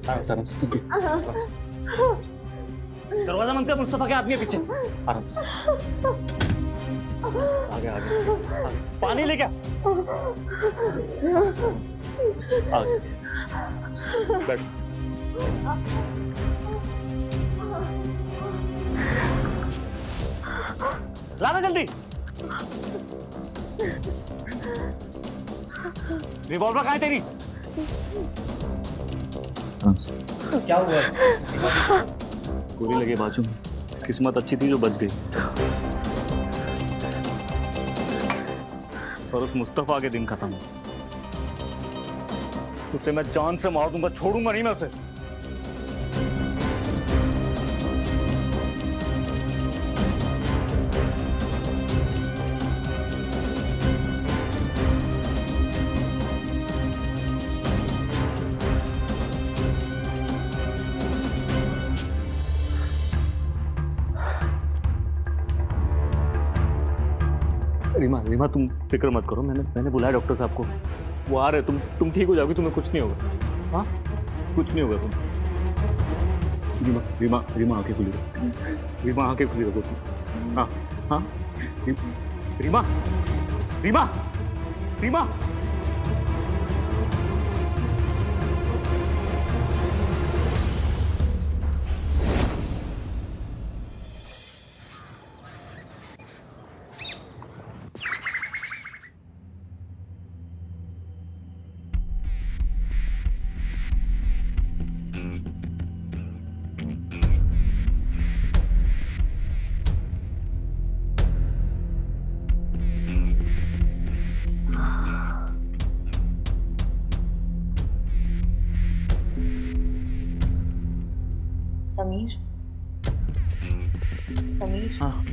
आराम से तुम दरवाजा बंद कर, मुस्तफा के आदमी है पीछे। आराम से आगे आगे पानी लेके आ। आगे बैठ। लाना जल्दी। रिवॉल्वर कहाँ है तेरी? आराम से। क्या हुआ? गोली लगे बाजू में, किस्मत अच्छी थी जो बच गई। और उस मुस्तफा के दिन खत्म। उसे मैं जान से मार दूंगा, छोड़ूंगा नहीं मैं उसे। रीमा तुम फिक्र मत करो, मैंने बुलाया डॉक्टर साहब को, वो आ रहे। तुम ठीक हो जाओगी, तुम्हें कुछ नहीं होगा। हाँ कुछ नहीं होगा तुम। रीमा आंखें खुली रखो, रीमा आंखें खुली रखो तुम। हाँ हाँ रीमा रीमा रीमा। समीर, समीर। हाँ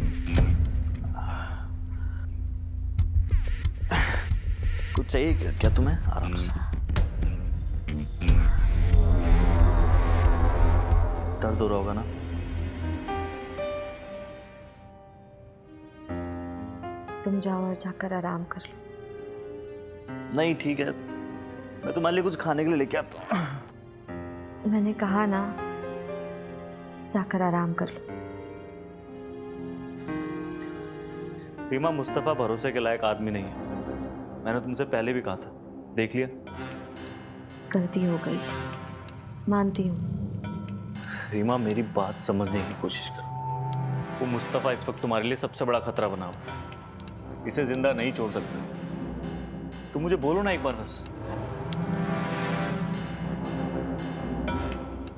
कुछ चाहिए क्या तुम्हें? आराम से। दर्द हो रहा होगा ना? तुम जाओ और जाकर आराम कर लो। नहीं ठीक है, मैं तुम्हारे लिए कुछ खाने के लिए लेके आता हूँ। मैंने कहा ना, जाकर आराम कर लो। रीमा, मुस्तफा भरोसे के लायक आदमी नहीं है, मैंने तुमसे पहले भी कहा था, देख लिया। गलती हो गई, मानती हूँ। रीमा मेरी बात समझने की कोशिश करो। वो मुस्तफा इस वक्त तुम्हारे लिए सबसे बड़ा खतरा बना हुआ है, इसे जिंदा नहीं छोड़ सकते। तुम मुझे बोलो ना एक बार बस।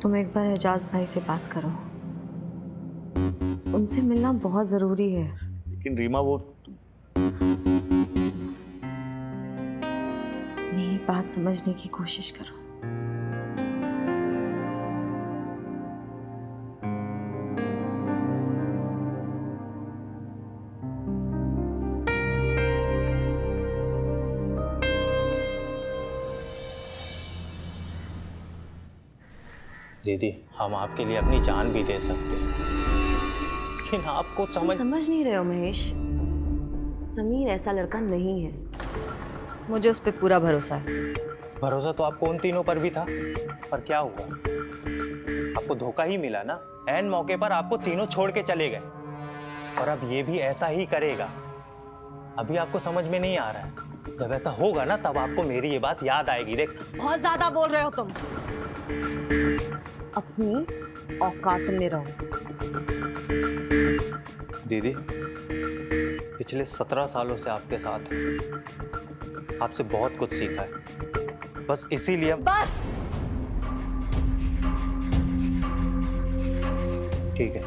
तुम एक बार एजाज भाई से बात करो, उनसे मिलना बहुत जरूरी है। लेकिन रीमा वो मेरी बात समझने की कोशिश करो। दीदी, हम आपके लिए अपनी जान भी दे सकते हैं, लेकिन आपको तुम समझ नहीं रहे हो महेश, समीर ऐसा लड़का नहीं है। मुझे उस पर पूरा भरोसा है। भरोसा तो आपको उन तीनों पर भी था, पर क्या हुआ? आपको धोखा ही मिला ना। ऐन मौके पर आपको तीनों छोड़ के चले गए, और अब ये भी ऐसा ही करेगा। अभी आपको समझ में नहीं आ रहा है, जब ऐसा होगा ना तब आपको मेरी ये बात याद आएगी। देख, बहुत ज्यादा बोल रहे हो तुम, अपनी औकात में रहो। दीदी, पिछले 17 सालों से आपके साथ हैं, आपसे बहुत कुछ सीखा है, बस इसीलिए। बस। ठीक है,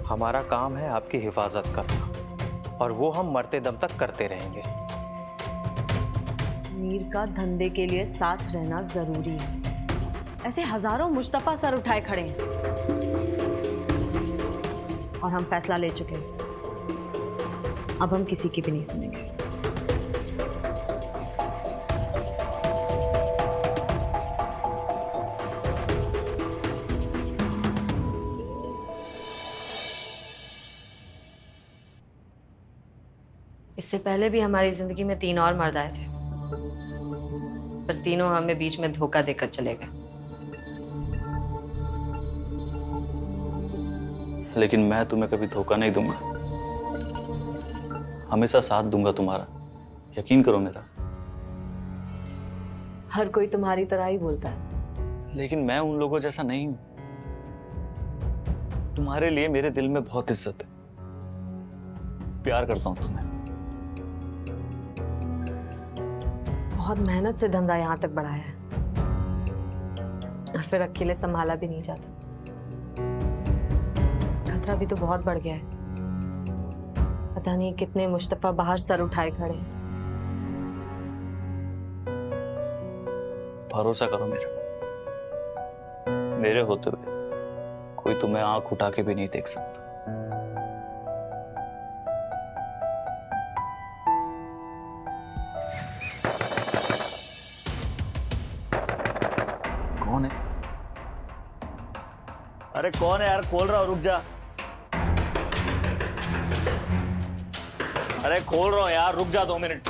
हमारा काम है आपकी हिफाजत करना, और वो हम मरते दम तक करते रहेंगे। मीर का धंधे के लिए साथ रहना जरूरी है। ऐसे हजारों मुस्तफा सर उठाए खड़े हैं, और हम फैसला ले चुके हैं। अब हम किसी की भी नहीं सुनेंगे। इससे पहले भी हमारी जिंदगी में 3 और मर्द आए थे, पर तीनों हमें बीच में धोखा देकर चले गए। लेकिन मैं तुम्हें कभी धोखा नहीं दूंगा, हमेशा साथ दूंगा तुम्हारा, यकीन करो मेरा। हर कोई तुम्हारी तरह ही बोलता है। लेकिन मैं उन लोगों जैसा नहीं हूं। तुम्हारे लिए मेरे दिल में बहुत इज्जत है, प्यार करता हूं तुम्हें। बहुत मेहनत से धंधा यहाँ तक बढ़ाया है और फिर अकेले संभाला भी नहीं जाता। खतरा भी तो बहुत बढ़ गया है। पता नहीं कितने मुस्तफा बाहर सर उठाए खड़े हैं। भरोसा करो मेरे होते हुए कोई तुम्हें आंख उठा के भी नहीं देख सकता। कौन है? अरे कौन है यार? खोल रहा हूं, रुक जा। अरे खोल रहा हूं यार, रुक जा 2 मिनट।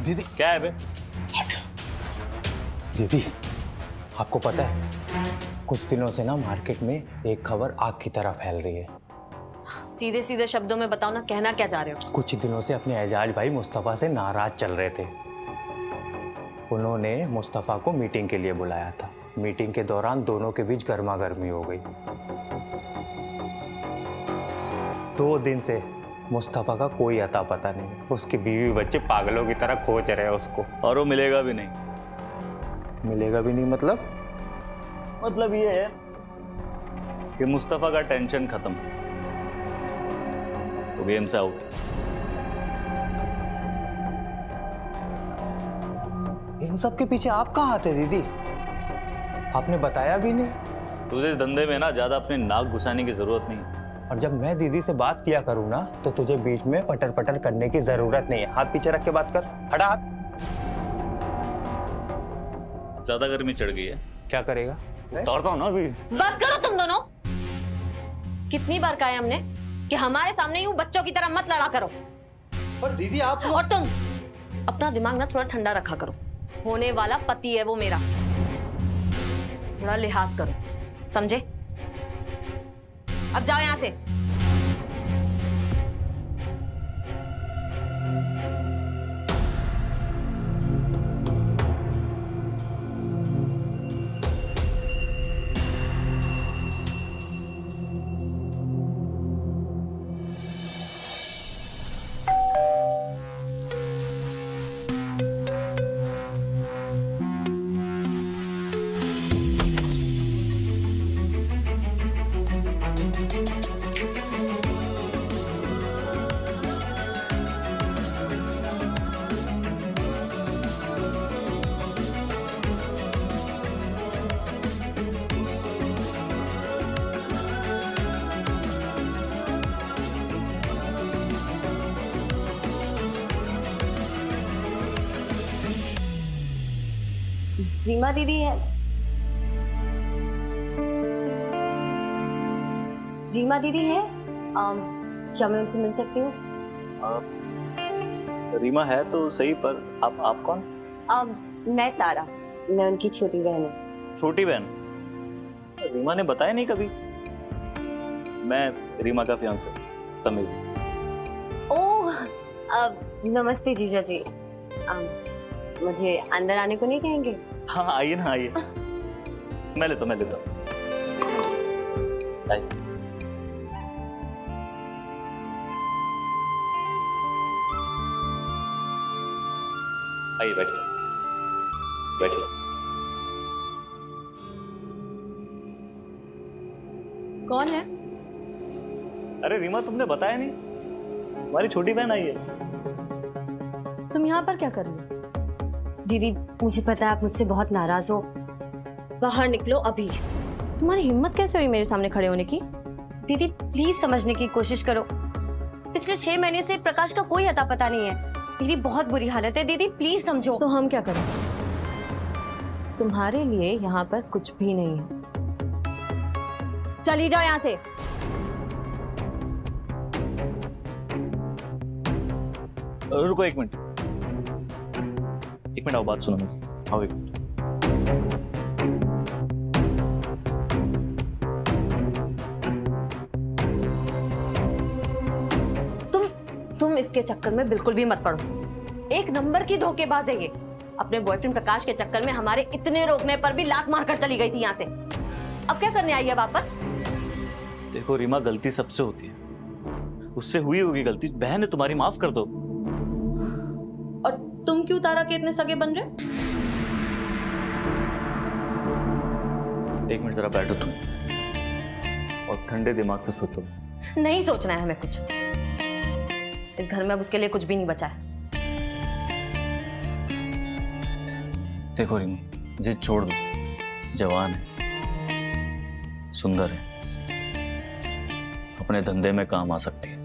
दीदी क्या है बे? दीदी, आपको पता है कुछ दिनों से ना मार्केट में एक खबर आग की तरह फैल रही है। सीधे सीधे शब्दों में बताओ ना, कहना क्या चाह रहे हो? कुछ दिनों से अपने एजाज भाई मुस्तफ़ा से नाराज चल रहे थे। उन्होंने मुस्तफ़ा को मीटिंग के लिए बुलाया था। मीटिंग के दौरान दोनों के बीच गर्मा गर्मी हो गई। 2 दिन से मुस्तफ़ा का कोई अता पता नहीं। उसकी बीवी बच्चे पागलों की तरह खोज रहे हैं उसको। और वो मिलेगा भी नहीं। मिलेगा भी नहीं मतलब ये है कि मुस्तफा का टेंशन खत्म, तो गेम से आउट। इन सब के पीछे आप कहाँ आते दीदी? आपने बताया भी नहीं। तुझे इस धंधे में ना ज्यादा अपने नाक घुसाने की जरूरत नहीं है। और जब मैं दीदी से बात किया करूँ ना, तो तुझे बीच में पटर पटर करने की जरूरत नहीं है। हाथ पीछे रख के बात कर। हटा हाथ। ज्यादा गर्मी चढ़ गई है। क्या करेगा? उतारता हूं ना अभी। बस करो तुम दोनों। कितनी बार कहा है हमने कि हमारे सामने यूं बच्चों की तरह मत लड़ा करो। पर दीदी आप और तुम अपना दिमाग ना थोड़ा ठंडा रखा करो। होने वाला पति है वो मेरा, थोड़ा लिहाज करो, समझे? अब जाओ यहां से। रीमा दीदी है। रीमा दीदी है। क्या मैं उनसे मिल सकती हूँ? रीमा है तो सही, पर आप कौन? मैं तारा, मैं उनकी छोटी बहन हूँ। छोटी बहन? रीमा ने बताया नहीं कभी। मैं रीमा का फियांसे समीर। ओह, नमस्ते जीजा जी। मुझे अंदर आने को नहीं कहेंगे? हाँ आइए ना, आइए। मैं लेता हूँ। आइए। आइए, बैठिए। कौन है? अरे रीमा, तुमने बताया नहीं, हमारी छोटी बहन आई है। तुम यहाँ पर क्या कर रही हो? दीदी, मुझे पता है आप मुझसे बहुत नाराज हो। बाहर निकलो अभी। तुम्हारी हिम्मत कैसे हुई मेरे सामने खड़े होने की? दीदी प्लीज समझने की कोशिश करो। पिछले 6 महीने से प्रकाश का कोई अता पता नहीं है। मेरी बहुत बुरी हालत है दीदी, प्लीज समझो। तो हम क्या करें? तुम्हारे लिए यहाँ पर कुछ भी नहीं है। चली जाओ यहाँ से। रुको 1 मिनट। 1 मिनट आओ, बात सुनो मेरी। आओ 1 मिनट। इसके चक्कर में बिल्कुल भी मत पड़ो। एक नंबर की धोखेबाज है ये। अपने बॉयफ्रेंड प्रकाश के चक्कर में हमारे इतने रोकने पर भी लात मारकर चली गई थी यहाँ से। अब क्या करने आई है वापस? देखो रीमा, गलती सबसे होती है, उससे हुई होगी गलती, बहन है तुम्हारी, माफ कर दो। और तुम क्यों तारा के इतने सगे बन रहे हो? एक मिनट जरा बैठो तुम और ठंडे दिमाग से सोचो। नहीं सोचना है हमें कुछ। इस घर में अब उसके लिए कुछ भी नहीं बचा है। देखो रीमा, जिद छोड़ दो, जवान है, सुंदर है, अपने धंधे में काम आ सकती है।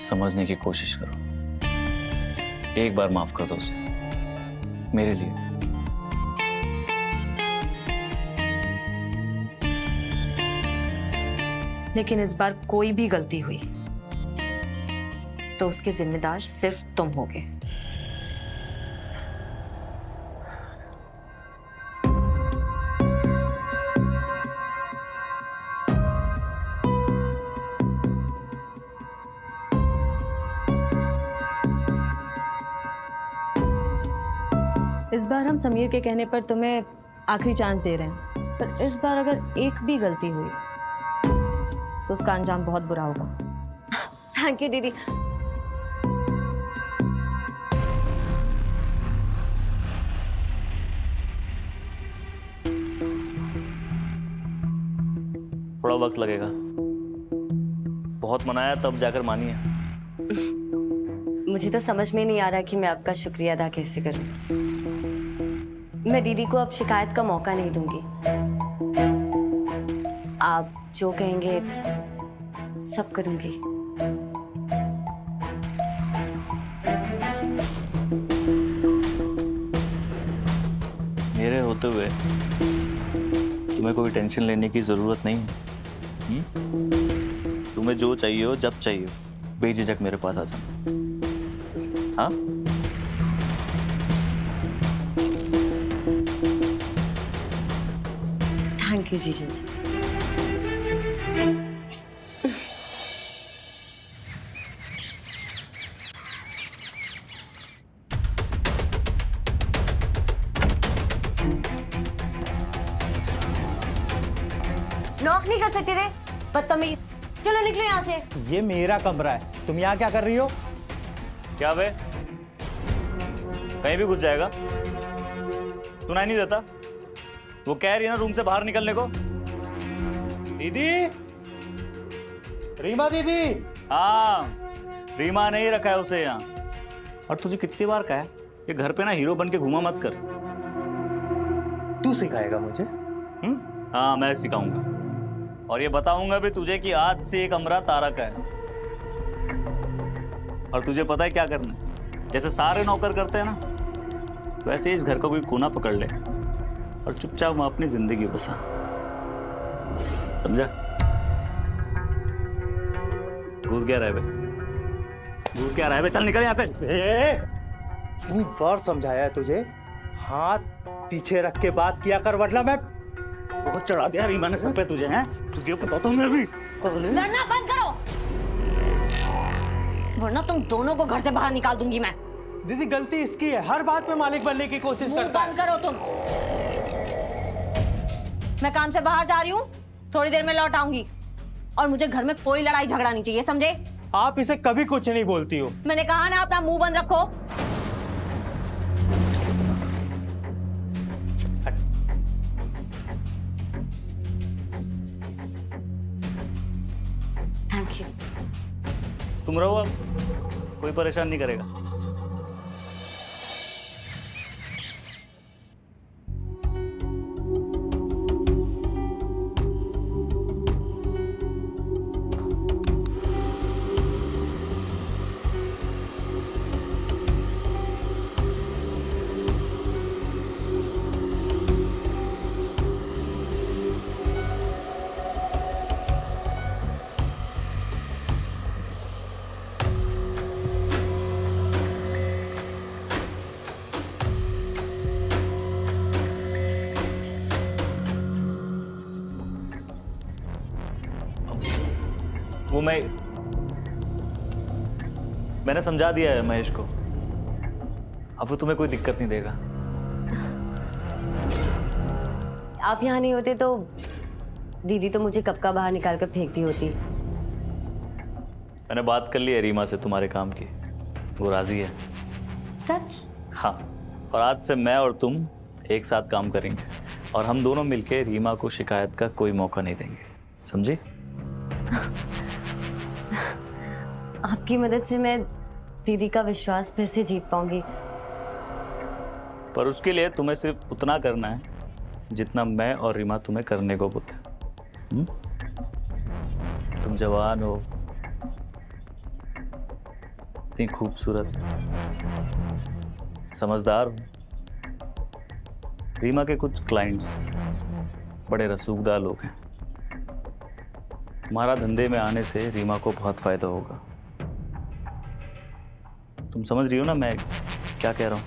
समझने की कोशिश करो, एक बार माफ कर दो उसे मेरे लिए। लेकिन इस बार कोई भी गलती हुई तो उसके जिम्मेदार सिर्फ तुम होगे। इस बार हम समीर के कहने पर तुम्हें आखिरी चांस दे रहे हैं, पर इस बार अगर एक भी गलती हुई तो उसका अंजाम बहुत बुरा होगा। थैंक यू दीदी। थोड़ा वक्त लगेगा, बहुत मनाया तब जाकर मानी है। मुझे तो समझ में नहीं आ रहा कि मैं आपका शुक्रिया अदा कैसे करूं। मैं दीदी को अब शिकायत का मौका नहीं दूंगी। आप जो कहेंगे सब करूंगी। मेरे होते हुए तुम्हें कोई टेंशन लेने की जरूरत नहीं है। तुम्हें जो चाहिए हो, जब चाहिए हो, बेझिझक मेरे पास आ जाना। हाँ, थैंक यू जीजू जी। नॉक नहीं कर सकते थे, बदतमीज। चलो निकलो यहाँ से। ये मेरा कमरा है, तुम यहाँ क्या कर रही हो? क्या बे, कहीं भी घुस जाएगा? सुनाई नहीं देता? वो कह रही है ना रूम से बाहर निकलने को। दीदी, रीमा दीदी। हाँ, रीमा नहीं रखा है उसे यहाँ। और तुझे कितनी बार कहा है कि घर पे ना हीरो बन के घूमा मत कर। तू सिखाएगा मुझे? हाँ, मैं सिखाऊंगा और ये बताऊंगा भी तुझे कि आज से ये कमरा तारा का है। और तुझे पता है क्या करना है? जैसे सारे नौकर करते हैं ना, वैसे इस घर का कोई कोना पकड़ ले और चुपचाप वहां अपनी जिंदगी बसा। समझा? घूर क्या रहा है बे? घूर क्या रहा है बे? चल निकल यहाँ से। कितनी बार समझाया है तुझे? हाथ पीछे रख के बात किया कर, वरना मैं बहुत चढ़ा दिया रीमा ने सर पे तुझे। हैं, तुझे पता तो मैं भी। लड़ना बंद करो, वरना तुम दोनों को घर से बाहर निकाल दूंगी मैं। दीदी, गलती इसकी है, हर बात में मालिक बनने की कोशिश मुंह करता है। बंद करो तुम। मैं काम से बाहर जा रही हूँ, थोड़ी देर में लौट आऊंगी और मुझे घर में कोई लड़ाई झगड़ा नहीं चाहिए, समझे? आप इसे कभी कुछ नहीं बोलती हो। मैंने कहा ना, अपना मुंह बंद रखो। Thank you. तुम रहो, अब कोई परेशान नहीं करेगा। वो मैं मैंने समझा दिया है महेश को, अब वो तुम्हें कोई दिक्कत नहीं देगा। आप यहाँ नहीं होते तो दीदी तो मुझे कब का बाहर निकाल कर फेंकती होती। मैंने बात कर ली है रीमा से तुम्हारे काम की, वो राजी है। सच? हाँ, और आज से मैं और तुम एक साथ काम करेंगे और हम दोनों मिलके रीमा को शिकायत का कोई मौका नहीं देंगे, समझी? आपकी मदद से मैं दीदी का विश्वास फिर से जीत पाऊंगी। पर उसके लिए तुम्हें सिर्फ उतना करना है जितना मैं और रीमा तुम्हें करने को बोलते हैं। तुम जवान हो, इतनी खूबसूरत, समझदार हो। रीमा के कुछ क्लाइंट्स बड़े रसूखदार लोग हैं। तुम्हारा धंधे में आने से रीमा को बहुत फायदा होगा। तुम समझ रही हो ना मैं क्या कह रहा हूँ?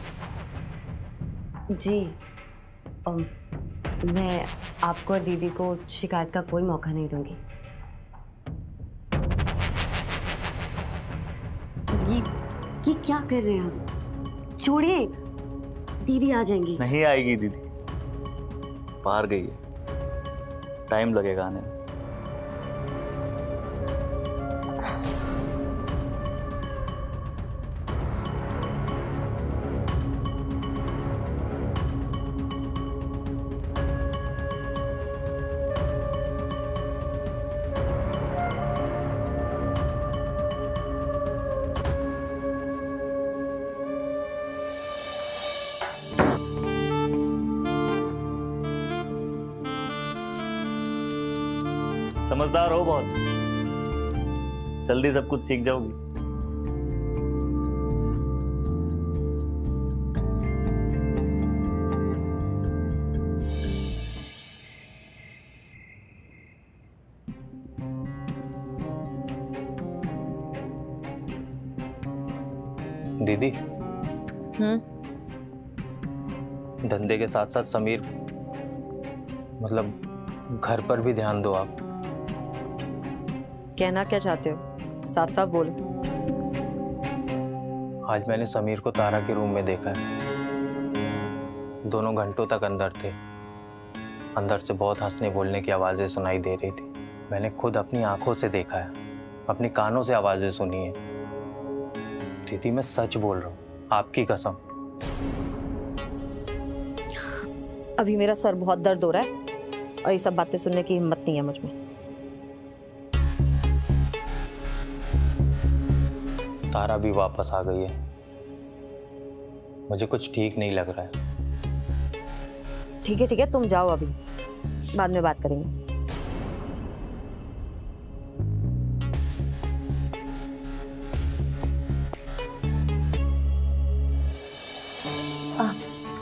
जी, मैं आपको और दीदी को शिकायत का कोई मौका नहीं दूंगी। ये क्या कर रहे हैं आप? छोड़िए, दीदी आ जाएंगी। नहीं आएगी दीदी, बाहर गई है, टाइम लगेगा आने में। समझदार हो बहुत, जल्दी सब कुछ सीख जाओगी। दीदी, धंधे के साथ साथ समीर, मतलब घर पर भी ध्यान दो आप। कहना क्या चाहते हो? साफ साफ बोलो। आज मैंने समीर को तारा के रूम में देखा है। दोनों घंटों तक अंदर थे। अंदर से बहुत हंसने बोलने की आवाजें सुनाई दे रही थी। मैंने खुद अपनी आंखों से देखा है, अपनी कानों से आवाजें सुनी है। दीदी मैं सच बोल रहा हूँ, आपकी कसम। अभी मेरा सर बहुत दर्द हो रहा है और ये सब बातें सुनने की हिम्मत नहीं है मुझ में। तारा भी वापस आ गई है। मुझे कुछ ठीक नहीं लग रहा है। ठीक है, तुम जाओ, अभी बाद में बात करेंगे।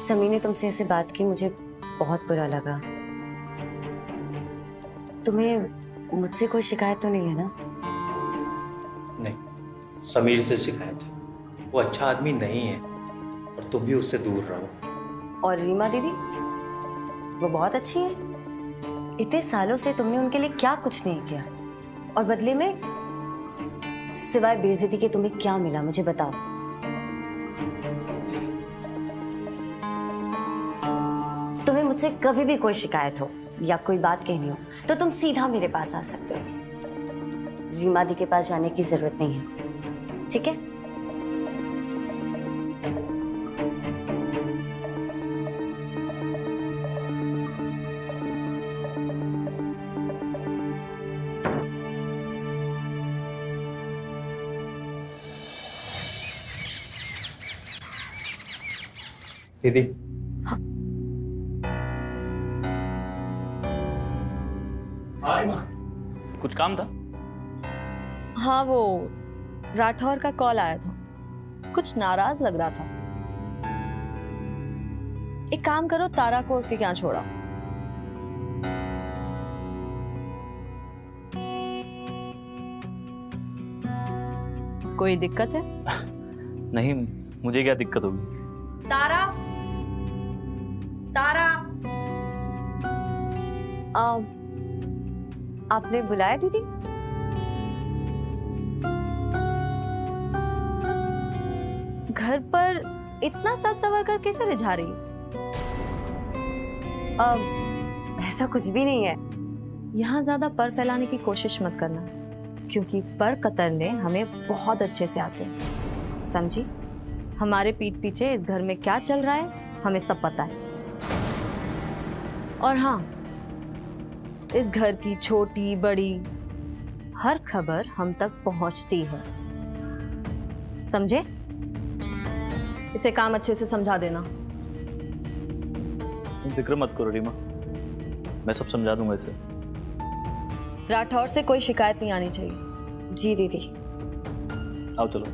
समी ने तुमसे ऐसे बात की, मुझे बहुत बुरा लगा। तुम्हें मुझसे कोई शिकायत तो नहीं है ना? नहीं, समीर से शिकायत है। वो अच्छा आदमी नहीं है और तुम भी उससे दूर रहो। और रीमा दीदी, वो बहुत अच्छी है। इतने सालों से तुमने उनके लिए क्या कुछ नहीं किया, और बदले में सिवाय बेइज्जती के तुम्हें क्या मिला, मुझे बताओ। तुम्हें मुझसे कभी भी कोई शिकायत हो या कोई बात कहनी हो तो तुम सीधा मेरे पास आ सकते हो। रीमा दी के पास जाने की जरूरत नहीं है, ठीक है? दीदी, कुछ काम था? हाँ, वो राठौर का कॉल आया था, कुछ नाराज लग रहा था। एक काम करो, तारा को उसके क्या छोड़ा। कोई दिक्कत है? नहीं, मुझे क्या दिक्कत होगी? तारा, तारा, आपने बुलाया दीदी? घर पर इतना साज सवार कर कैसे रिझा रही है? ऐसा कुछ भी नहीं है। यहाँ ज्यादा पर फैलाने की कोशिश मत करना, क्योंकि पर कतरने हमें बहुत अच्छे से आते हैं, समझी? हमारे पीठ पीछे इस घर में क्या चल रहा है हमें सब पता है। और हाँ, इस घर की छोटी बड़ी हर खबर हम तक पहुंचती है, समझे? इसे काम अच्छे से समझा देना। फिक्र मत करो रीमा, मैं सब समझा दूंगा इसे। राठौर से कोई शिकायत नहीं आनी चाहिए। जी दीदी। आओ चलो।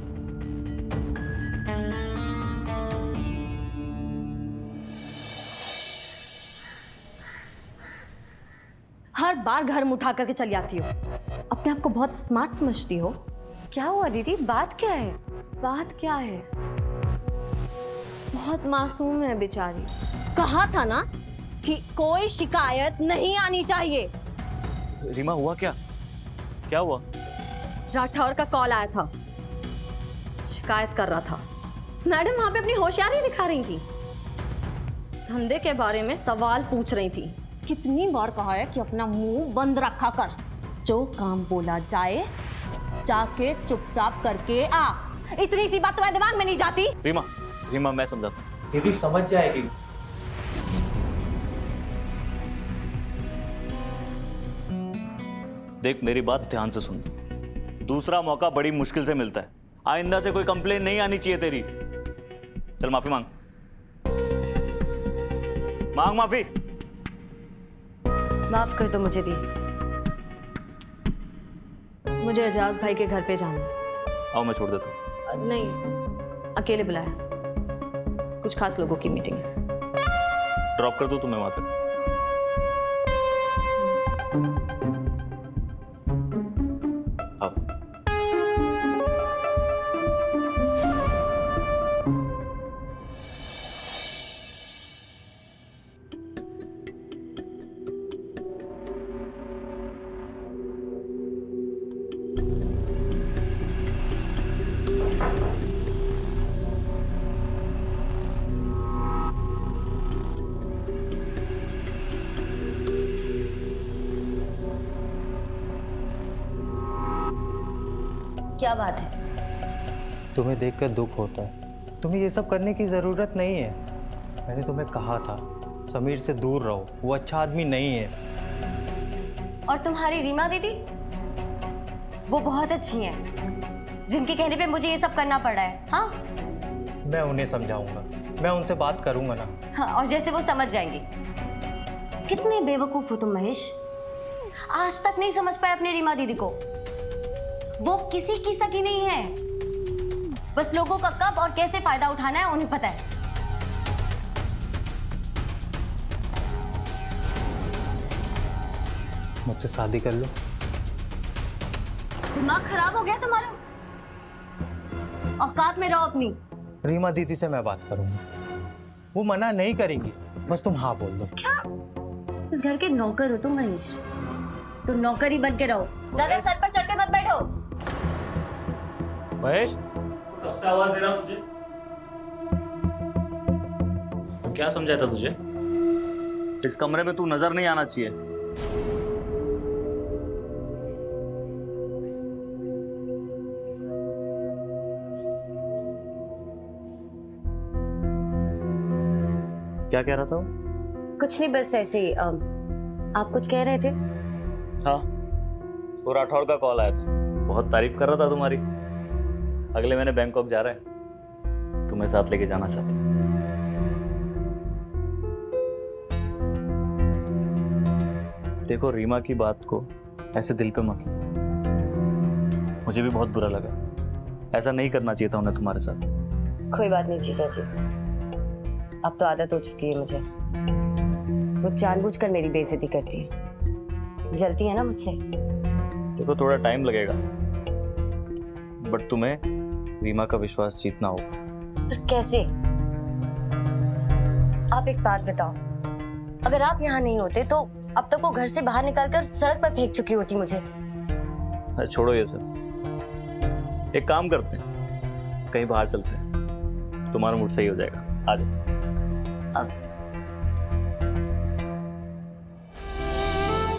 हर बार घर में उठा करके चली आती हो, अपने आप को बहुत स्मार्ट समझती हो। क्या हुआ दीदी, बात क्या है? बात क्या है? बहुत मासूम है बेचारी। कहा था ना कि कोई शिकायत नहीं आनी चाहिए। रीमा हुआ क्या? क्या हुआ? राठौर का कॉल आया था, शिकायत कर रहा था। मैडम वहां पे अपनी होशियारी दिखा रही थी, धंधे के बारे में सवाल पूछ रही थी। कितनी बार कहा है कि अपना मुंह बंद रखा कर, जो काम बोला जाए जाके चुपचाप करके आ। इतनी सी बात तुम्हारे दिमाग में नहीं जाती? रीमा, रीमा मैं समझाता हूँ। दीदी समझ जाएगी। देख मेरी बात ध्यान से सुन, दूसरा मौका बड़ी मुश्किल से मिलता है। आइंदा से कोई कंप्लेन नहीं आनी चाहिए तेरी। चल माफी मांग, मांग माफी। माफ कर दो मुझे दी। मुझे एजाज भाई के घर पे जाना है। आओ मैं छोड़ देता हूँ। नहीं, अकेले बुलाया, कुछ खास लोगों की मीटिंग है। ड्रॉप कर दो तुम्हें वहां तक। आओ। क्या बात है? तुम्हें देखकर दुख होता है। तुम्हें ये सब करने की ज़रूरत नहीं है। मैंने तुम्हें कहा था समीर से दूर रहो, वो अच्छा आदमी नहीं है। और तुम्हारी रीमा दीदी, वो बहुत अच्छी हैं, जिनके कहने पे मुझे ये सब करना पड़ रहा है। हाँ, मैं उन्हें समझाऊंगा, मैं उनसे बात करूंगा ना। हाँ, और जैसे वो समझ जाएंगे। कितने बेवकूफ हो तुम महेश, आज तक नहीं समझ पाए अपनी रीमा दीदी को। वो किसी की सगी नहीं है, बस लोगों का कब और कैसे फायदा उठाना है उन्हें पता है। मुझसे शादी कर लो। दिमाग खराब हो गया तुम्हारा? औकात में रहो अपनी। रीमा दीदी से मैं बात करूंगा, वो मना नहीं करेंगी, बस तुम हाँ बोल दो। क्या इस घर के नौकर हो तुम महेश? तो नौकर ही बन के रहो, ज्यादा सर पर चढ़ के मत बैठो। महेश, कब से आवाज दे रहा हूं तुझे? तो क्या समझाया था तुझे? इस कमरे में तू नजर नहीं आना चाहिए। क्या कह रहा था वो? कुछ नहीं, बस ऐसे ही। आप कुछ कह रहे थे? हाँ, वो राठौर का कॉल आया था, बहुत तारीफ कर रहा था तुम्हारी। अगले महीने बैंकॉक जा रहा है, तुम्हें साथ लेके जाना चाहता हूं। देखो रीमा की बात को ऐसे दिल पे मत लो, मुझे भी बहुत बुरा लगा। ऐसा नहीं करना चाहिए था उन्हें तुम्हारे साथ। कोई बात नहीं जीजा जी, अब तो आदत हो चुकी है मुझे। वो जानबूझकर मेरी बेइज्जती करती है, जलती है ना मुझसे। देखो थोड़ा टाइम लगेगा, बट तुम्हें रीमा का विश्वास जीतना होगा। तो कैसे? आप एक बात बताओ, अगर आप यहाँ नहीं होते तो अब तक वो घर से बाहर निकलकर सड़क पर फेंक चुकी होती मुझे। छोड़ो ये सब, एक काम करते हैं, कहीं बाहर चलते हैं। तुम्हारा मूड सही हो जाएगा। आ जाओ।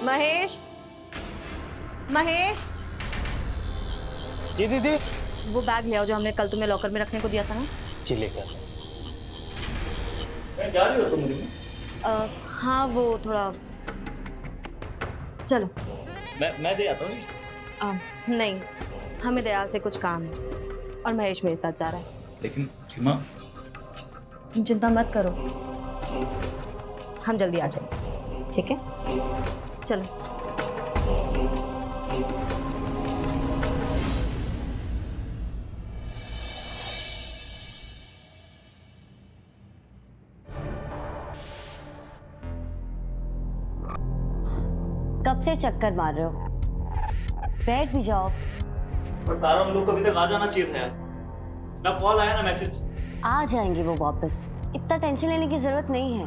महेश, महेश, जी दीदी। वो बैग ले आओ जो हमने कल तुम्हें लॉकर में रखने को दिया था ना। जी लेकर आते हैं। जा रही हो तुम? हाँ वो थोड़ा, चलो। मैं दे आता हूँ। नहीं, हमें दयाल से कुछ काम है और महेश मेरे साथ जा रहा है। लेकिन रीमा, तुम चिंता मत करो, हम जल्दी आ जाएंगे, ठीक है? चलो। कब से चक्कर मार रहे हो? बैठ भी जाओ। पर तारा हम लोग को अभी तक आ जाना चाहिए था यार। ना कॉल आया ना मैसेज। आ जाएंगे वो वापस, इतना टेंशन लेने की जरूरत नहीं है।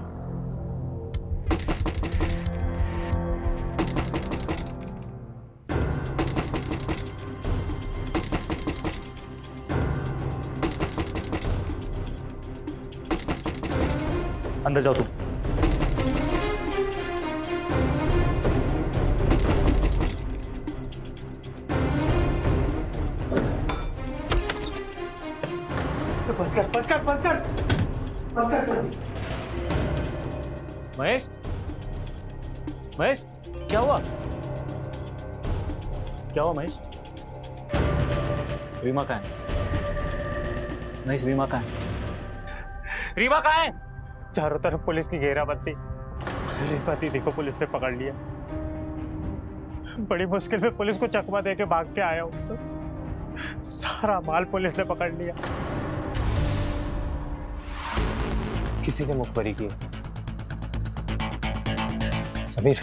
अंदर जाओ तुम। बंद कर। महेश, महेश, क्या हुआ? क्या हुआ महेश? रीमा कहाँ है? महेश, रीमा कहाँ है? रीमा कहाँ है? चारों तरफ पुलिस की घेराबंदी। रीमा दीदी को पुलिस ने पकड़ लिया। बड़ी मुश्किल में पुलिस को चकमा दे के भाग के आया हूँ। सारा माल पुलिस ने पकड़ लिया। किसी ने मुखबरी की। समीर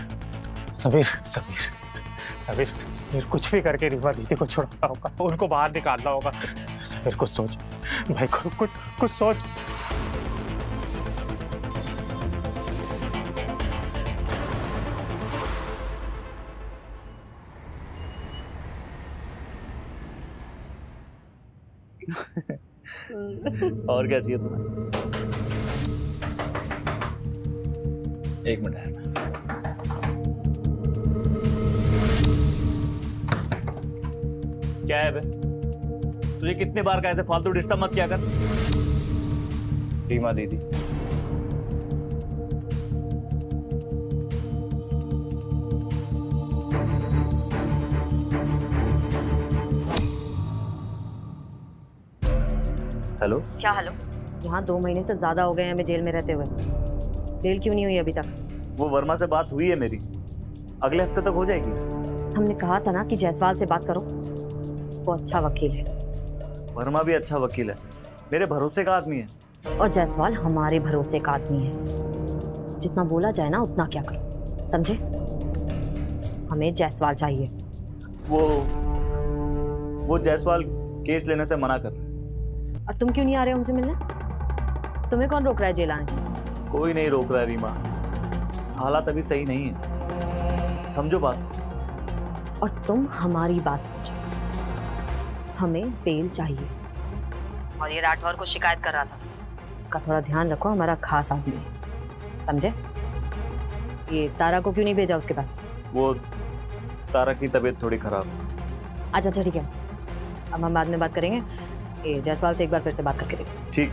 कुछ भी करके रीमा दीदी को छुड़ाना होगा, उनको बाहर निकालना होगा। समीर कुछ सोच भाई, कुछ सोच। और क्या चाहिए तुम्हें? एक मिनट है। क्या है बे? तुझे कितने बार कहा ऐसे फालतू डिस्टर्ब मत किया कर। रीमा दीदी, हेलो। क्या हेलो? यहाँ 2 महीने से ज्यादा हो गए हैं हमें जेल में रहते हुए। बेल क्यों नहीं हुई अभी तक? वो वर्मा से बात हुई है मेरी, अगले हफ्ते तक हो जाएगी। हमने कहा था ना कि जायसवाल से बात करो, वो अच्छा वकील है। वर्मा भी अच्छा वकील है, मेरे भरोसे का आदमी है। और जायसवाल हमारे भरोसे का आदमी है। जितना बोला जाए ना उतना क्या करो, समझे? हमें जायसवाल चाहिए। वो जायसवाल केस लेने से मना कर रहा है। और तुम क्यों नहीं आ रहे हो हमसे मिलने? तुम्हें कौन रोक रहा है जेल आने से? कोई नहीं रोक रहा है रीमा, हालात अभी सही नहीं है, समझो बात। और तुम हमारी बात समझो, हमें बेल चाहिए। और ये राठौर को शिकायत कर रहा था, उसका थोड़ा ध्यान रखो, हमारा खास आदमी है, समझे? ये तारा को क्यों नहीं भेजा उसके पास? वो तारा की तबीयत थोड़ी खराब है। अच्छा ठीक है, अब हम बाद में बात करेंगे। ये जायसवाल से एक बार फिर से बात करके देखो। ठीक।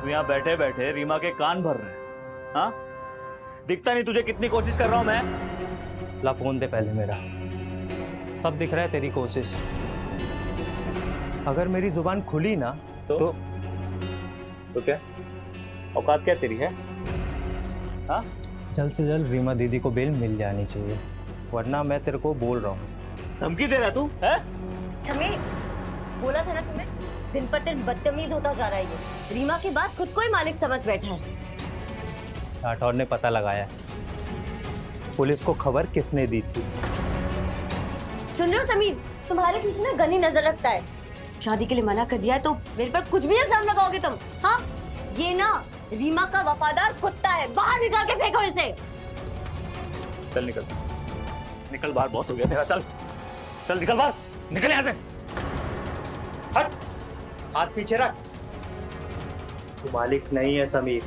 तू यहाँ बैठे बैठे रीमा के कान भर रहे हैं, हाँ? दिखता नहीं तुझे कितनी कोशिश कर रहा हूं मैं? ला फोन दे पहले मेरा। सब दिख रहा है तेरी कोशिश। अगर मेरी जुबान खुली ना तो क्या औकात क्या तेरी है? हाँ? जल्द से जल्द रीमा दीदी को बेल मिल जानी चाहिए, वरना मैं तेरे को बोल रहा हूँ। धमकी दे रहा तू है? समीर, बोला था ना तुम्हें, दिन पर दिन बदतमीज होता जा रहा है ये। रीमा की बात खुद को ही मालिक समझ बैठा है। राठौर ने पता लगाया पुलिस को खबर किसने दी थी। सुन रहे हो समीर, तुम्हारे पीछे ना गनी नजर रखता है। शादी के लिए मना कर दिया है तो मेरे पर कुछ भी इल्जाम लगाओगे तुम? हाँ, ये ना रीमा का वफादार कुत्ता है, बाहर निकाल के फेंको इसे। चल निकल बाहर, बहुत हो गया तेरा। चल चल निकल बाहर। निकल यहाँ से। हट, हाथ पीछे रख। तू मालिक नहीं है समीर।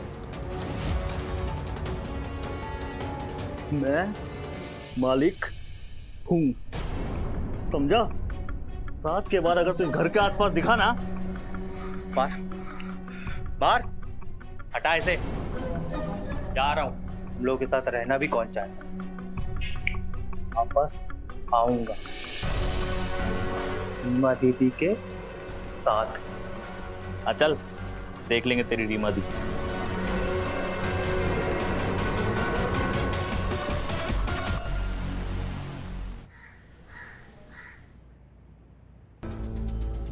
मैं मालिक हूँ, समझा? रात के बाद अगर तू इस घर के आसपास दिखा ना, बाहर बाहर हटा इसे। जा रहा हूँ, हम लोगों के साथ रहना भी कौन चाहता। वापस आऊंगा रीमा दीदी के साथ। चल देख लेंगे तेरी रीमा दी।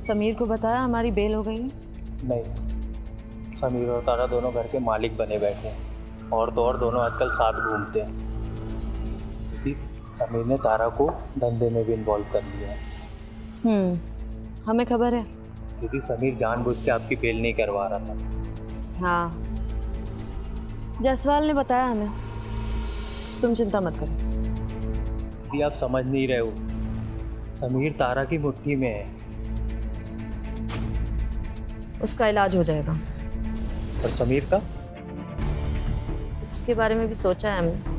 समीर को बताया हमारी बेल हो गई है? नहीं, समीर और तारा दोनों घर के मालिक बने बैठे हैं और तो और दोनों आजकल साथ घूमते हैं। क्योंकि समीर ने तारा को धंधे में भी इन्वॉल्व कर लिया है। हमें खबर है। क्योंकि समीर जानबूझ के आपकी बेल नहीं करवा रहा था। हाँ, जायसवाल ने बताया हमें। तुम चिंता मत करो। दीदी आप समझ नहीं रहे हो, समीर तारा की मुट्ठी में है। उसका इलाज हो जाएगा। और समीर का? उसके बारे में भी सोचा है हमने।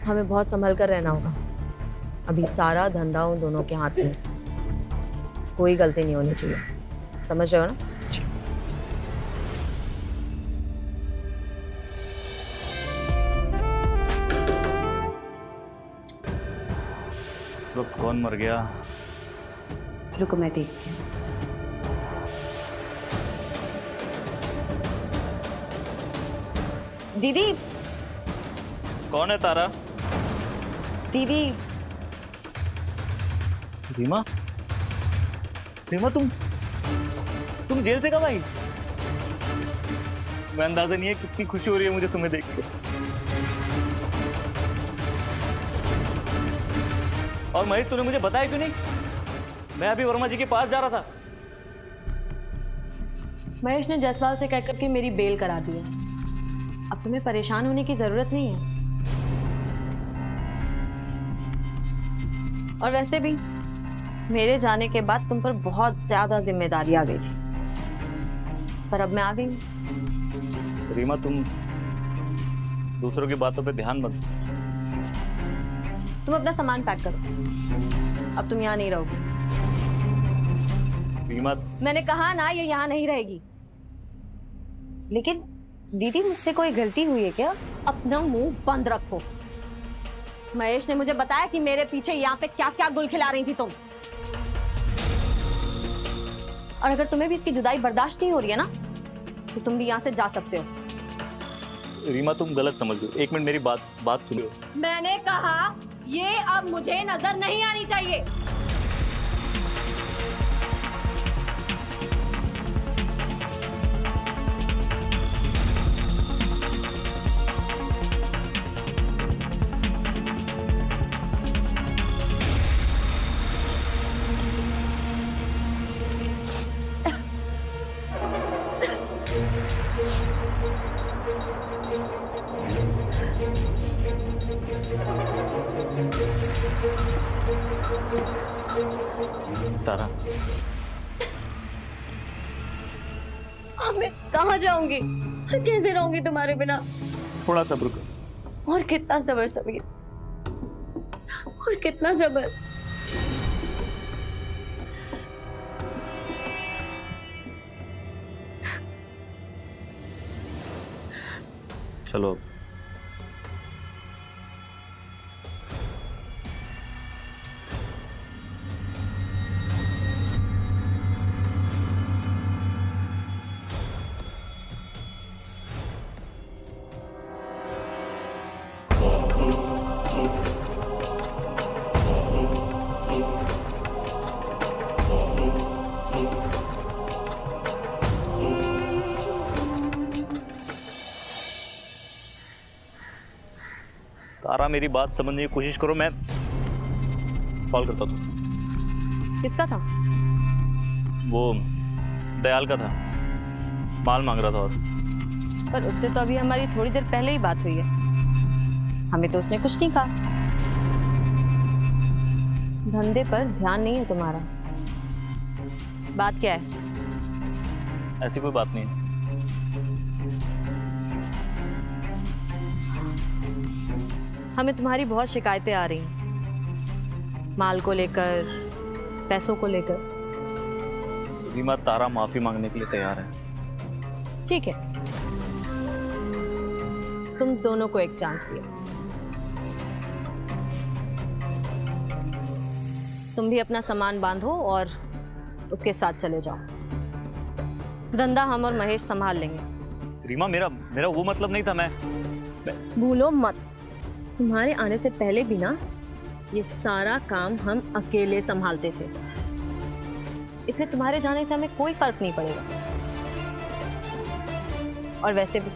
हमें बहुत संभल कर रहना होगा। अभी सारा धंधा उन दोनों के हाथ में। कोई गलती नहीं होनी चाहिए, समझ रहे हो ना? इस वक्त कौन मर गया? रुको मैं देखती हूँ। दीदी, कौन है तारा? दीदी, रीमा? रीमा तुम जेल से कब आई? मैं अंदाजा नहीं है कितनी खुशी हो रही है मुझे तुम्हें देख के। और महेश तूने मुझे बताया क्यों नहीं? मैं अभी वर्मा जी के पास जा रहा था। महेश ने जायसवाल से कहकर के मेरी बेल करा दी है। अब तुम्हें परेशान होने की जरूरत नहीं है। और वैसे भी मेरे जाने के बाद तुम पर बहुत ज्यादा जिम्मेदारी आ गई थी, पर अब मैं आ गई हूं। रीमा तुम दूसरों की बातों पे ध्यान मत। तुम अपना सामान पैक करो, अब तुम यहाँ नहीं रहोगी। रीमा मैंने कहा ना, ये यहाँ नहीं रहेगी। लेकिन दीदी मुझसे कोई गलती हुई है क्या? अपना मुंह बंद रखो। महेश ने मुझे बताया कि मेरे पीछे यहाँ पे क्या क्या गुल खिला रही थी तुम। और अगर तुम्हें भी इसकी जुदाई बर्दाश्त नहीं हो रही है ना, तो तुम भी यहाँ से जा सकते हो। रीमा तुम गलत समझ रहे हो। एक मिनट मेरी बात सुनो। मैंने कहा ये अब मुझे नजर नहीं आनी चाहिए। तारा अब मैं कहाँ जाऊंगी? कैसे रहूंगी तुम्हारे बिना? थोड़ा सब्र करो। और कितना सब्र समीर, और कितना सब्र। चलो तारा मेरी बात समझने की कोशिश करो। मैं कॉल करता था। किसका था? वो दयाल का था, माल मांग रहा था। और पर उससे तो अभी हमारी थोड़ी देर पहले ही बात हुई है। हमें तो उसने कुछ नहीं कहा। धंधे पर ध्यान नहीं है तुम्हारा। बात क्या है? ऐसी कोई बात नहीं है। हमें तुम्हारी बहुत शिकायतें आ रही हैं, माल को लेकर, पैसों को लेकर। रीमा, तारा माफी मांगने के लिए तैयार है। ठीक है, तुम दोनों को एक चांस दिया। तुम भी अपना सामान बांधो और उसके साथ चले जाओ। धंधा हम और महेश संभाल लेंगे। रीमा, मेरा मेरा वो मतलब नहीं था। मैं भूलो मत, तुम्हारे आने से पहले भी ना ये सारा काम हम अकेले संभालते थे, इसलिए तुम्हारे जाने से हमें कोई फर्क नहीं पड़ेगा। और वैसे भी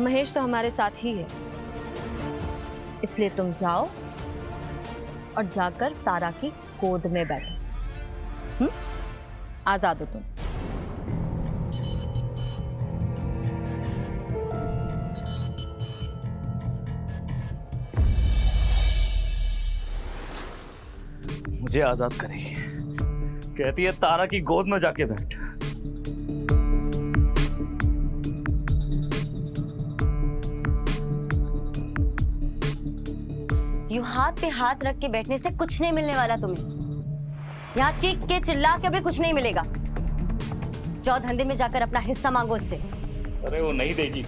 महेश तो हमारे साथ ही है, इसलिए तुम जाओ और जाकर तारा की गोद में बैठो। आजाद हो तुम। मुझे आजाद करेगी, कहती है तारा की गोद में जाके बैठ। यूं हाथ पे हाथ रख के बैठने से कुछ नहीं मिलने वाला तुम्हें। यहाँ चीख के चिल्ला के भी कुछ नहीं मिलेगा। जाओ धंधे में जाकर अपना हिस्सा मांगो उससे। अरे वो नहीं देगी।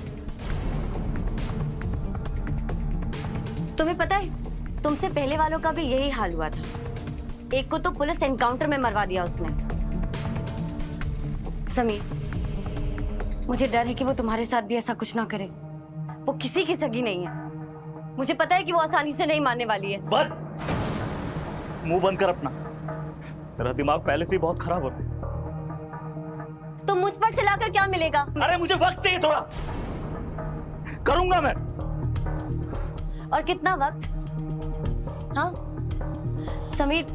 तुम्हें पता है, तुमसे पहले वालों का भी यही हाल हुआ था। एक को तो पुलिस एनकाउंटर में मरवा दिया उसने। समीर, मुझे डर है कि वो तुम्हारे साथ भी ऐसा कुछ ना करे। वो किसी की सगी नहीं है। मुझे पता है कि वो आसानी से नहीं मानने वाली है। बस मुंह बंद कर अपना। मेरा दिमाग पहले से ही बहुत खराब होता है। तो मुझ पर चलाकर क्या मिलेगा? अरे मुझे वक्त चाहिए थोड़ा, करूंगा मैं। और कितना वक्त? हाँ समीर,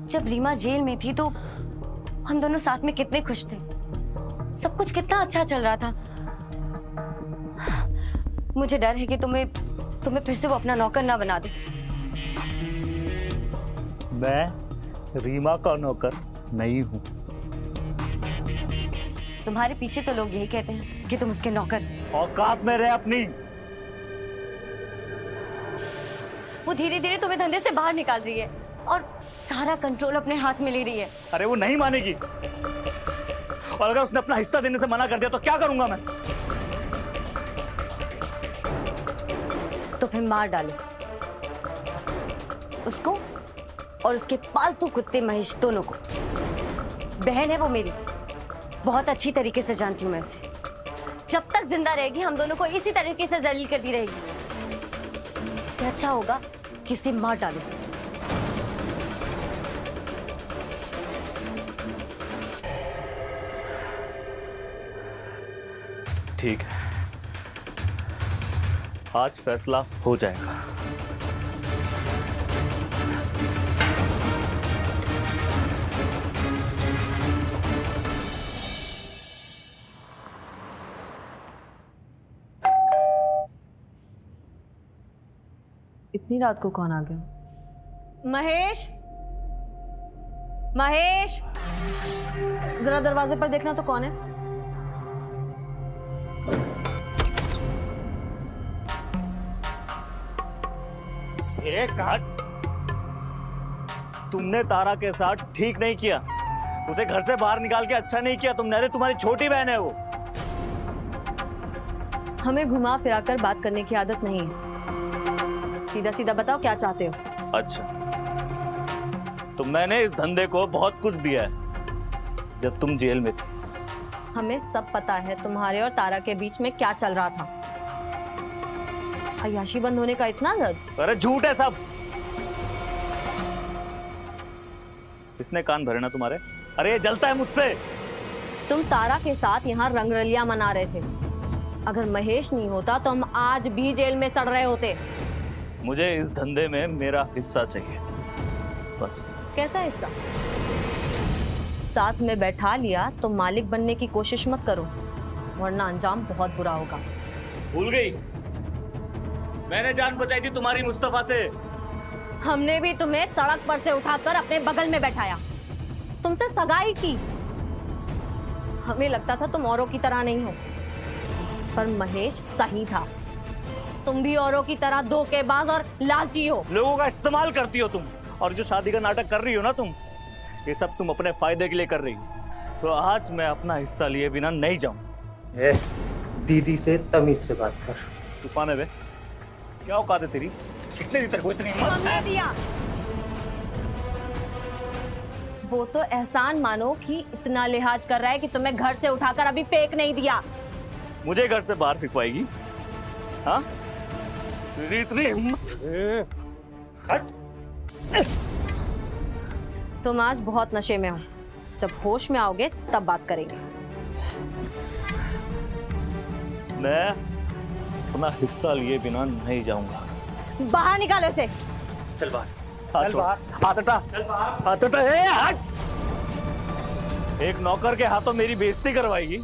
जब रीमा जेल में थी तो हम दोनों साथ में कितने खुश थे। सब कुछ कितना अच्छा चल रहा था। मुझे डर है कि तुम्हें फिर से वो अपना नौकर ना बना दे। मैं रीमा का नौकर नहीं हूं। तुम्हारे पीछे तो लोग यही कहते हैं कि तुम उसके नौकर हो। औकात में रहे अपनी। वो धीरे धीरे तुम्हें धंधे से बाहर निकाल रही है और सारा कंट्रोल अपने हाथ में ले रही है। अरे वो नहीं मानेगी, और अगर उसने अपना हिस्सा देने से मना कर दिया तो क्या करूंगा मैं? तो फिर मार डालो उसको और उसके पालतू कुत्ते महेश दोनों को। बहन है वो मेरी, बहुत अच्छी तरीके से जानती हूँ मैं उसे। जब तक जिंदा रहेगी हम दोनों को इसी तरीके से जलील करती रहेगी। इससे अच्छा होगा कि उसे मार डालो। ठीक है, आज फैसला हो जाएगा। इतनी रात को कौन आ गया? महेश, महेश, जरा दरवाजे पर देखना तो कौन है। एक काट, तुमने तारा के साथ ठीक नहीं किया। उसे घर से बाहर निकाल के अच्छा नहीं किया तुमने। अरे तुम्हारी छोटी बहन है वो। हमें घुमा फिराकर बात करने की आदत नहीं है। सीधा सीधा बताओ क्या चाहते हो। अच्छा, तो मैंने इस धंधे को बहुत कुछ दिया है जब तुम जेल में थे। हमें सब पता है तुम्हारे और तारा के बीच में क्या चल रहा था। अय्याशी बंद होने का इतना दर्द। अरे झूठ है सब। किसने कान भरे ना तुम्हारे? अरे ये जलता है मुझसे। तुम तारा के साथ यहाँ रंगरलिया मना रहे थे। अगर महेश नहीं होता तो हम आज भी जेल में सड़ रहे होते। मुझे इस धंधे में मेरा हिस्सा चाहिए, बस। कैसा हिस्सा? साथ में बैठा लिया तो मालिक बनने की कोशिश मत करो, वरना अंजाम बहुत बुरा होगा। भूल गई? मैंने जान बचाई थी तुम्हारी मुस्तफा से। हमने भी तुम्हें सड़क पर से उठाकर अपने बगल में बैठाया, तुमसे सगाई की। हमें लगता था तुम औरों की तरह नहीं हो, पर महेश सही था। तुम भी औरों की तरह धोखेबाज और लालची हो। लोगों का इस्तेमाल करती हो तुम, और जो शादी का नाटक कर रही हो ना तुम, ये सब तुम अपने फायदे के लिए कर रही हो। तो आज मैं अपना हिस्सा लिए बिना नहीं जाऊं। दीदी से तमीज से बात कर। तूफान है बे, क्या औकात है तेरी? किसने दी तेरे को इतनी हिम्मत? हमने दिया। वो तो एहसान मानो कि इतना लिहाज कर रहा है कि तुम्हें घर से उठाकर अभी फेंक नहीं दिया। मुझे घर से बाहर फेंकवाएगी? हाँ, तेरी इतनी हिम्मत? हट। तुम आज बहुत नशे में हो, जब होश में आओगे तब बात करेंगे। मैं अपना हिस्सा लिए बिना नहीं जाऊंगा। बाहर निकालो इसे। चल बाहर, हाथ चल छोड़। बाहर। हाथ हटा। चल बाहर। हाथ हटा। ए, हट। एक नौकर के हाथों मेरी बेइज्जती करवाएगी?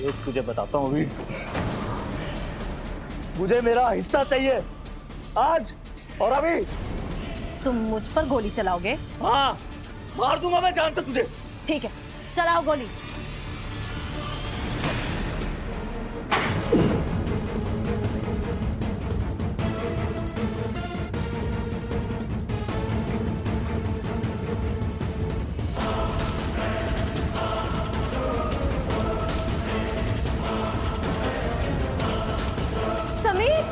एक तुझे बताता हूँ अभी, मुझे मेरा हिस्सा चाहिए आज और अभी। तुम मुझ पर गोली चलाओगे? हाँ, मार दूंगा मैं जानता तुझे। ठीक है, चलाओ गोली। समीर,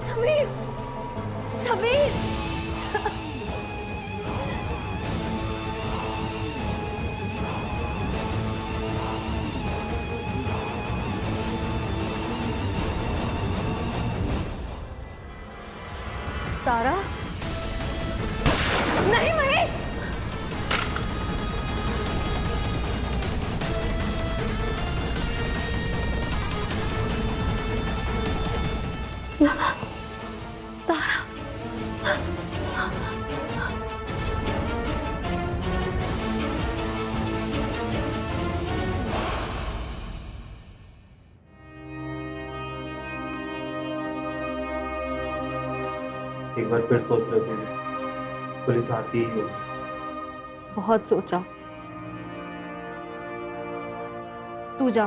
समीर, समीर। तारा? नहीं महेश! एक बार फिर सोच लो तुम, पुलिस आती ही होगी। बहुत सोचा। तू जा।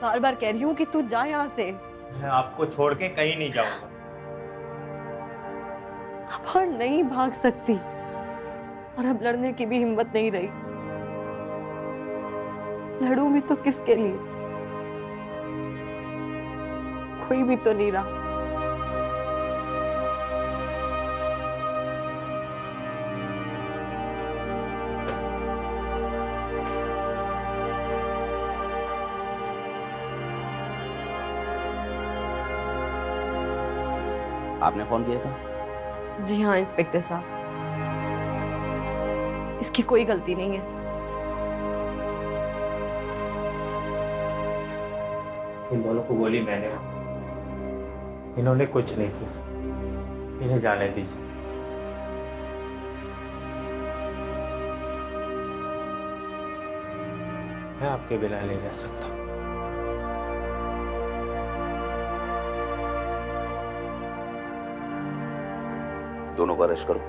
बार बार कह रही हूँ कि तू जा यहाँ से। मैं आपको छोड़ के कहीं नहीं जाऊंगा। अब और नहीं भाग सकती, और अब लड़ने की भी हिम्मत नहीं रही। लड़ूं भी तो किसके लिए? कोई भी तो नहीं रहा। आपने फोन किया था? जी हाँ इंस्पेक्टर साहब, इसकी कोई गलती नहीं है। इन दोनों को गोली मैंने मारी। इन्होंने कुछ नहीं किया, इन्हें जाने दीजिए। मैं आपके बिना नहीं रह सकता। दोनों को अरेस्ट करो।